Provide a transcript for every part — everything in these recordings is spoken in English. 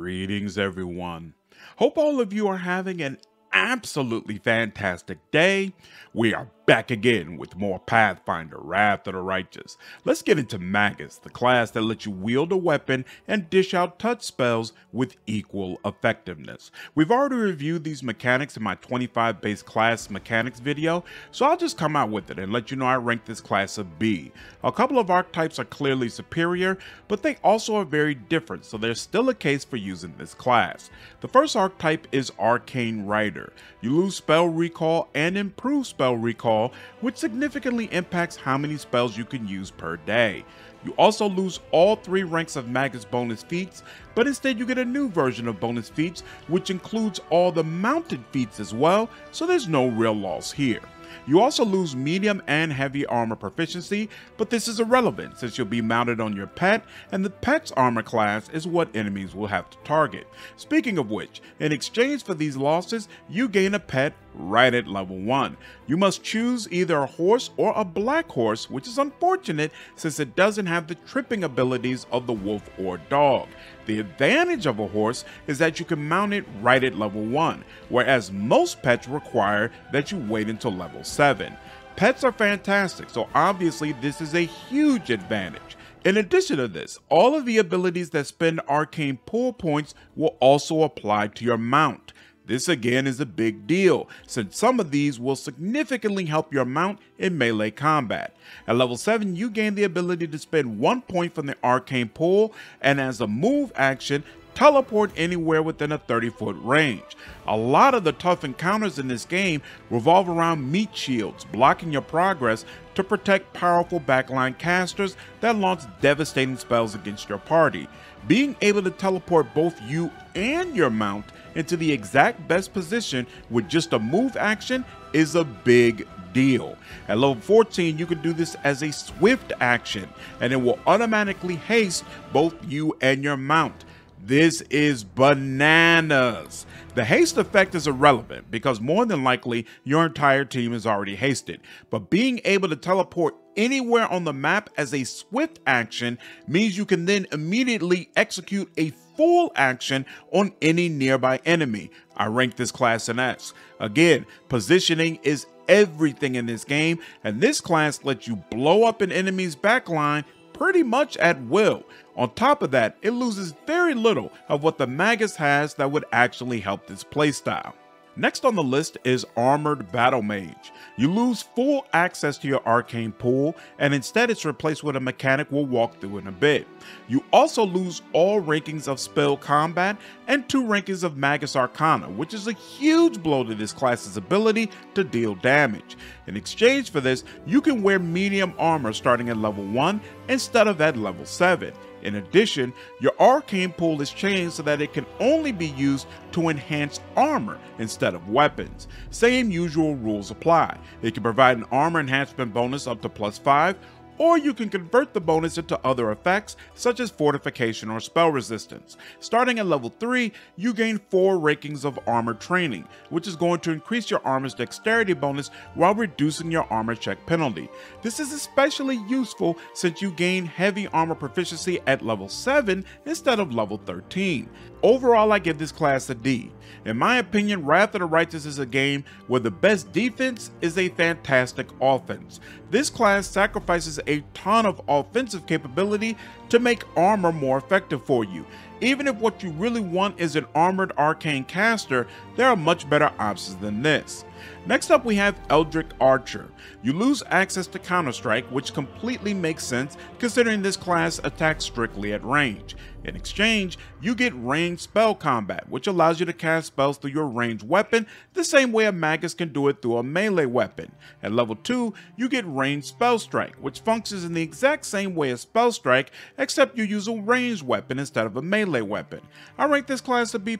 Greetings, everyone. Hope all of you are having an absolutely fantastic day. We are back again with more Pathfinder Wrath of the Righteous. Let's get into Magus, the class that lets you wield a weapon and dish out touch spells with equal effectiveness. We've already reviewed these mechanics in my 25 base class mechanics video, so I'll just come out with it and let you know I rank this class a B. A couple of archetypes are clearly superior, but they also are very different, so there's still a case for using this class. The first archetype is Arcane Rider. You lose spell recall and improve spell recall, which significantly impacts how many spells you can use per day. You also lose all 3 ranks of Magus bonus feats, but instead you get a new version of bonus feats, which includes all the mounted feats as well, so there's no real loss here. You also lose medium and heavy armor proficiency, but this is irrelevant since you'll be mounted on your pet, and the pet's armor class is what enemies will have to target. Speaking of which, in exchange for these losses, you gain a pet right at level 1. You must choose either a horse or a black horse, which is unfortunate since it doesn't have the tripping abilities of the wolf or dog. The advantage of a horse is that you can mount it right at level 1, whereas most pets require that you wait until level 7. Pets are fantastic, so obviously this is a huge advantage. In addition to this, all of the abilities that spend arcane pull points will also apply to your mount. This again is a big deal, since some of these will significantly help your mount in melee combat. At level 7, you gain the ability to spend 1 point from the arcane pull, and as a move action, teleport anywhere within a 30-foot range. A lot of the tough encounters in this game revolve around meat shields, blocking your progress to protect powerful backline casters that launch devastating spells against your party. Being able to teleport both you and your mount into the exact best position with just a move action is a big deal. At level 14, you can do this as a swift action, and it will automatically haste both you and your mount. This is bananas. The haste effect is irrelevant because more than likely your entire team is already hasted, but being able to teleport anywhere on the map as a swift action means you can then immediately execute a full action on any nearby enemy. I rank this class an S. Again, positioning is everything in this game, and this class lets you blow up an enemy's backline pretty much at will. On top of that, it loses very little of what the Magus has that would actually help this playstyle. Next on the list is Armored Battle Mage. You lose full access to your arcane pool, and instead it's replaced with a mechanic we'll walk through in a bit. You also lose all rankings of spell combat and 2 rankings of Magus Arcana, which is a huge blow to this class's ability to deal damage. In exchange for this, you can wear medium armor starting at level 1 instead of at level 7. In addition, your arcane pool is changed so that it can only be used to enhance armor instead of weapons. Same usual rules apply. It can provide an armor enhancement bonus up to +5, or you can convert the bonus into other effects such as fortification or spell resistance. Starting at level 3, you gain 4 rankings of armor training, which is going to increase your armor's dexterity bonus while reducing your armor check penalty. This is especially useful since you gain heavy armor proficiency at level 7 instead of level 13. Overall, I give this class a D. In my opinion, Wrath of the Righteous is a game where the best defense is a fantastic offense. This class sacrifices a ton of offensive capability to make armor more effective for you. Even if what you really want is an armored arcane caster, there are much better options than this. Next up we have Eldritch Archer. You lose access to Counter-Strike, which completely makes sense considering this class attacks strictly at range. In exchange, you get ranged spell combat, which allows you to cast spells through your ranged weapon the same way a Magus can do it through a melee weapon. At level 2, you get ranged Spell Strike, which functions in the exact same way as Spell Strike, except you use a ranged weapon instead of a melee weapon. I rank this class a B+.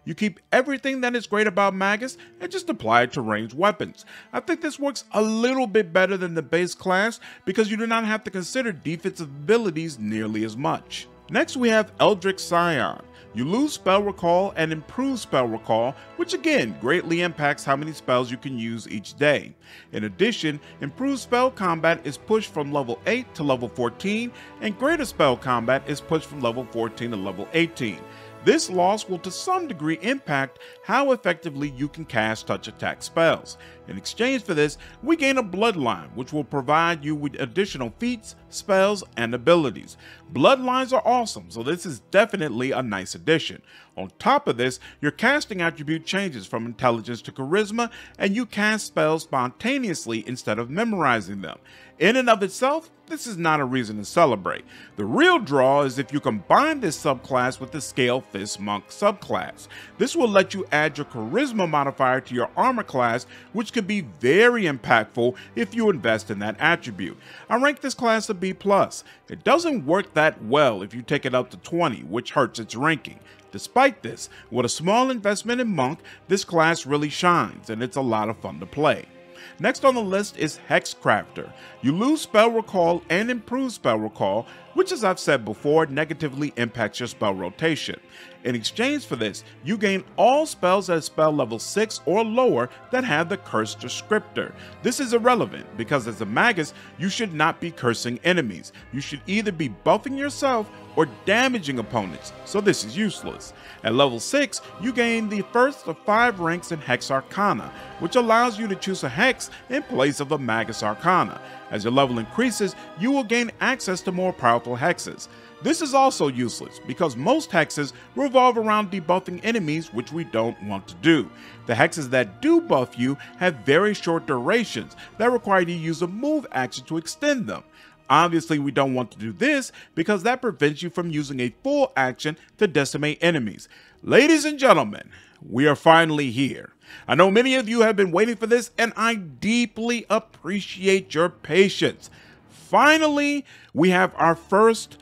You keep everything that is great about Magus and just apply it to ranged weapons. I think this works a little bit better than the base class because you do not have to consider defensive abilities nearly as much. Next we have Eldritch Scion. You lose spell recall and improve spell recall, which again greatly impacts how many spells you can use each day. In addition, improved spell combat is pushed from level 8 to level 14, and greater spell combat is pushed from level 14 to level 18. This loss will to some degree impact how effectively you can cast touch attack spells. In exchange for this, we gain a bloodline, which will provide you with additional feats, spells, and abilities. Bloodlines are awesome, so this is definitely a nice addition. On top of this, your casting attribute changes from intelligence to charisma, and you cast spells spontaneously instead of memorizing them. In and of itself, this is not a reason to celebrate. The real draw is if you combine this subclass with the Scale Fist Monk subclass. This will let you add your charisma modifier to your armor class, which could be very impactful if you invest in that attribute. I rank this class a B+. It doesn't work that well if you take it up to 20, which hurts its ranking. Despite this, with a small investment in Monk, this class really shines and it's a lot of fun to play. Next on the list is Hexcrafter. You lose spell recall and improve spell recall, which, as I've said before, negatively impacts your spell rotation. In exchange for this, you gain all spells at spell level 6 or lower that have the curse descriptor. This is irrelevant because as a magus, you should not be cursing enemies. You should either be buffing yourself or damaging opponents, so this is useless. At level 6, you gain the first of 5 ranks in Hex Arcana, which allows you to choose a hex in place of a Magus Arcana. As your level increases, you will gain access to more powerful hexes. This is also useless because most hexes revolve around debuffing enemies, which we don't want to do. The hexes that do buff you have very short durations that require you to use a move action to extend them. Obviously, we don't want to do this because that prevents you from using a full action to decimate enemies. Ladies and gentlemen, we are finally here. I know many of you have been waiting for this, and I deeply appreciate your patience. Finally, we have our first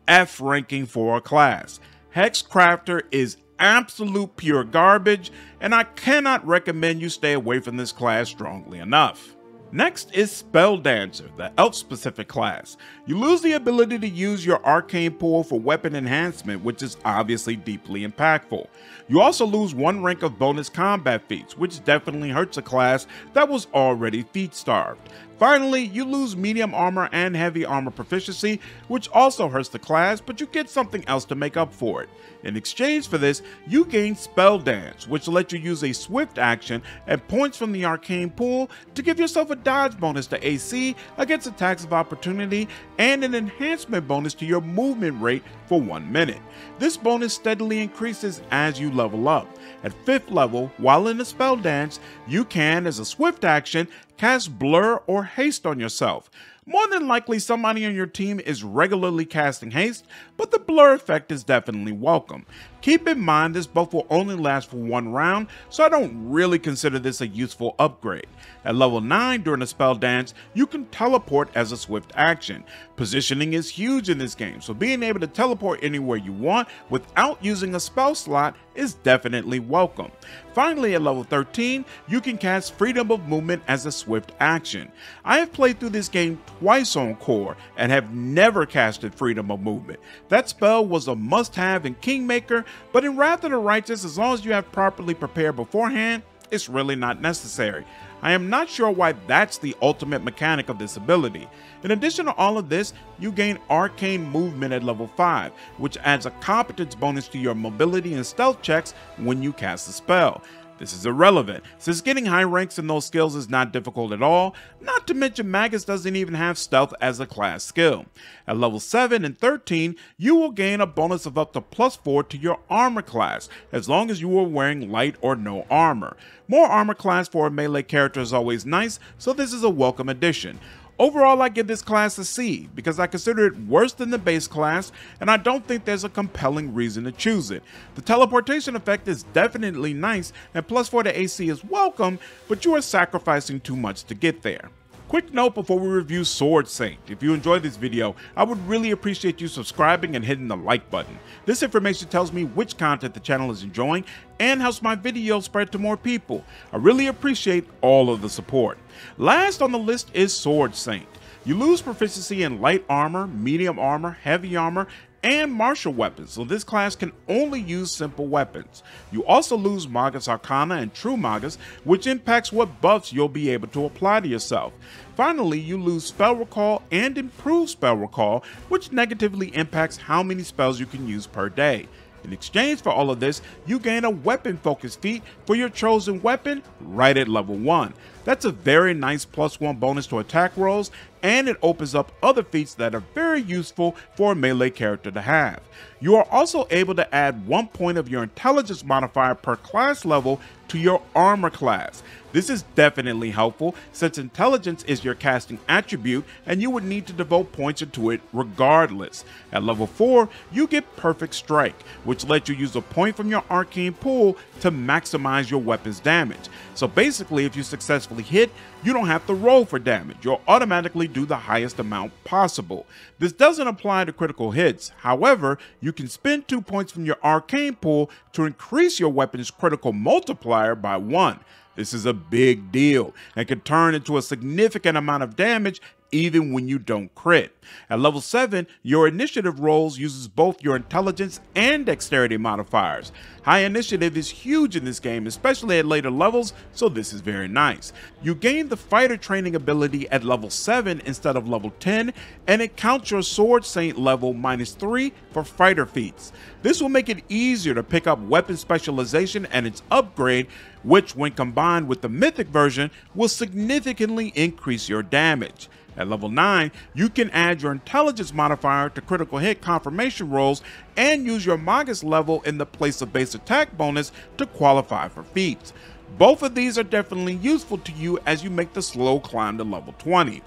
F ranking for a class. Hexcrafter is absolute pure garbage, and I cannot recommend you stay away from this class strongly enough. Next is Spelldancer, the elf-specific class. You lose the ability to use your arcane pool for weapon enhancement, which is obviously deeply impactful. You also lose 1 rank of bonus combat feats, which definitely hurts a class that was already feat-starved. Finally, you lose medium armor and heavy armor proficiency, which also hurts the class, but you get something else to make up for it. In exchange for this, you gain Spell Dance, which will let you use a swift action and points from the arcane pool to give yourself a dodge bonus to AC against attacks of opportunity and an enhancement bonus to your movement rate for 1 minute. This bonus steadily increases as you level up. At 5th level, while in the Spell Dance, you can, as a swift action, cast Blur or Haste on yourself. More than likely, somebody on your team is regularly casting Haste, but the Blur effect is definitely welcome. Keep in mind this buff will only last for 1 round, so I don't really consider this a useful upgrade. At level 9 during the Spell Dance, you can teleport as a swift action. Positioning is huge in this game, so being able to teleport anywhere you want without using a spell slot is definitely welcome. Finally, at level 13, you can cast Freedom of Movement as a swift action. I have played through this game twice on Core and have never casted Freedom of Movement. That spell was a must-have in Kingmaker, but in Wrath of the Righteous, as long as you have properly prepared beforehand, it's really not necessary. I am not sure why that's the ultimate mechanic of this ability. In addition to all of this, you gain Arcane Movement at level 5, which adds a competence bonus to your mobility and stealth checks when you cast a spell. This is irrelevant, since getting high ranks in those skills is not difficult at all, not to mention Magus doesn't even have stealth as a class skill. At level 7 and 13, you will gain a bonus of up to +4 to your armor class, as long as you are wearing light or no armor. More armor class for a melee character is always nice, so this is a welcome addition. Overall, I give this class a C because I consider it worse than the base class, and I don't think there's a compelling reason to choose it. The teleportation effect is definitely nice, and +4 to AC is welcome, but you are sacrificing too much to get there. Quick note before we review Sword Saint: if you enjoyed this video, I would really appreciate you subscribing and hitting the like button. This information tells me which content the channel is enjoying and helps my videos spread to more people. I really appreciate all of the support. Last on the list is Sword Saint. You lose proficiency in light armor, medium armor, heavy armor, and martial weapons, so this class can only use simple weapons. You also lose Magus Arcana and True Magus, which impacts what buffs you'll be able to apply to yourself. Finally, you lose Spell Recall and Improved Spell Recall, which negatively impacts how many spells you can use per day. In exchange for all of this, you gain a weapon focus feat for your chosen weapon right at level 1. That's a very nice +1 bonus to attack rolls, and it opens up other feats that are very useful for a melee character to have. You are also able to add 1 point of your intelligence modifier per class level to your armor class. This is definitely helpful since intelligence is your casting attribute and you would need to devote points into it regardless. At level 4, you get Perfect Strike, which lets you use a point from your arcane pool to maximize your weapon's damage. So basically, if you successfully hit, you don't have to roll for damage. You'll automatically do the highest amount possible. This doesn't apply to critical hits. However, you can spend 2 points from your arcane pool to increase your weapon's critical multiplier by 1. This is a big deal and can turn into a significant amount of damage even when you don't crit. At level 7, your initiative rolls uses both your intelligence and dexterity modifiers. High initiative is huge in this game, especially at later levels, so this is very nice. You gain the fighter training ability at level 7 instead of level 10, and it counts your Sword Saint level -3 for fighter feats. This will make it easier to pick up weapon specialization and its upgrade, which when combined with the mythic version will significantly increase your damage. At level 9, you can add your intelligence modifier to critical hit confirmation rolls and use your Magus level in the place of base attack bonus to qualify for feats. Both of these are definitely useful to you as you make the slow climb to level 20.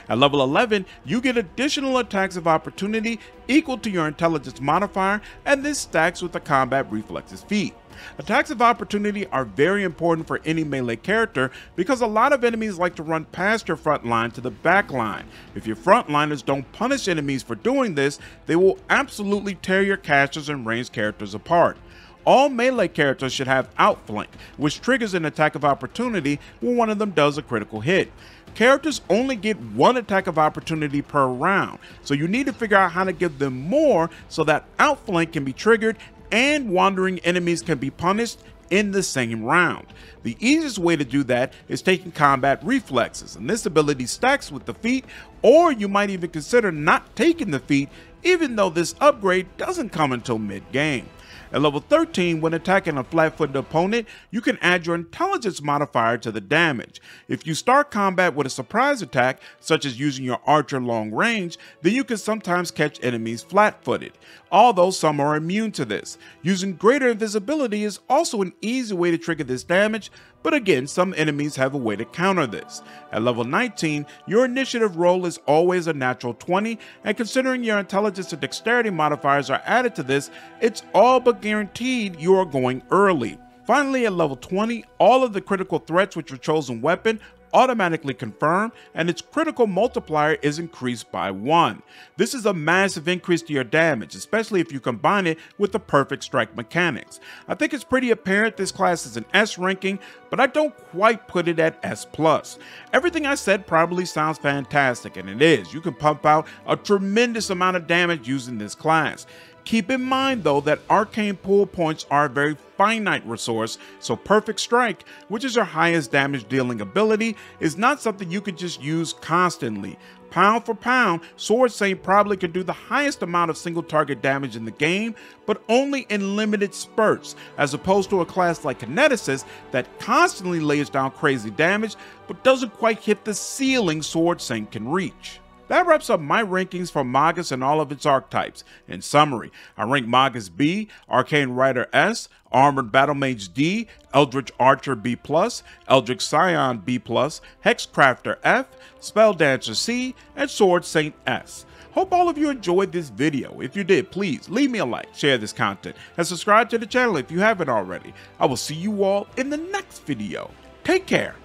At level 11, you get additional attacks of opportunity equal to your intelligence modifier, and this stacks with the combat reflexes feat. Attacks of opportunity are very important for any melee character because a lot of enemies like to run past your front line to the back line. If your frontliners don't punish enemies for doing this, they will absolutely tear your casters and ranged characters apart. All melee characters should have Outflank, which triggers an attack of opportunity when one of them does a critical hit. Characters only get 1 attack of opportunity per round, so you need to figure out how to give them more so that Outflank can be triggered and wandering enemies can be punished in the same round. The easiest way to do that is taking combat reflexes, and this ability stacks with the feat, or you might even consider not taking the feat even though this upgrade doesn't come until mid-game. At level 13, when attacking a flat-footed opponent, you can add your intelligence modifier to the damage. If you start combat with a surprise attack, such as using your archer long range, then you can sometimes catch enemies flat-footed, although some are immune to this. Using greater invisibility is also an easy way to trigger this damage, but again, some enemies have a way to counter this. At level 19, your initiative roll is always a natural 20, and considering your intelligence and dexterity modifiers are added to this, it's all but guaranteed you are going early. Finally, at level 20, all of the critical threats with your chosen weapon automatically confirm, and its critical multiplier is increased by 1. This is a massive increase to your damage, especially if you combine it with the Perfect Strike mechanics. I think it's pretty apparent this class is an S ranking, but I don't quite put it at S+. Everything I said probably sounds fantastic, and it is. You can pump out a tremendous amount of damage using this class. Keep in mind though that arcane pool points are a very finite resource, so Perfect Strike, which is your highest damage dealing ability, is not something you can just use constantly. Pound for pound, Sword Saint probably can do the highest amount of single target damage in the game, but only in limited spurts, as opposed to a class like Kineticist that constantly lays down crazy damage, but doesn't quite hit the ceiling Sword Saint can reach. That wraps up my rankings for Magus and all of its archetypes. In summary, I rank Magus B, Arcane Rider S, Armored Battlemage D, Eldritch Archer B+, Eldritch Scion B+, Hexcrafter F, Spelldancer C, and Sword Saint S. Hope all of you enjoyed this video. If you did, please leave me a like, share this content, and subscribe to the channel if you haven't already. I will see you all in the next video. Take care.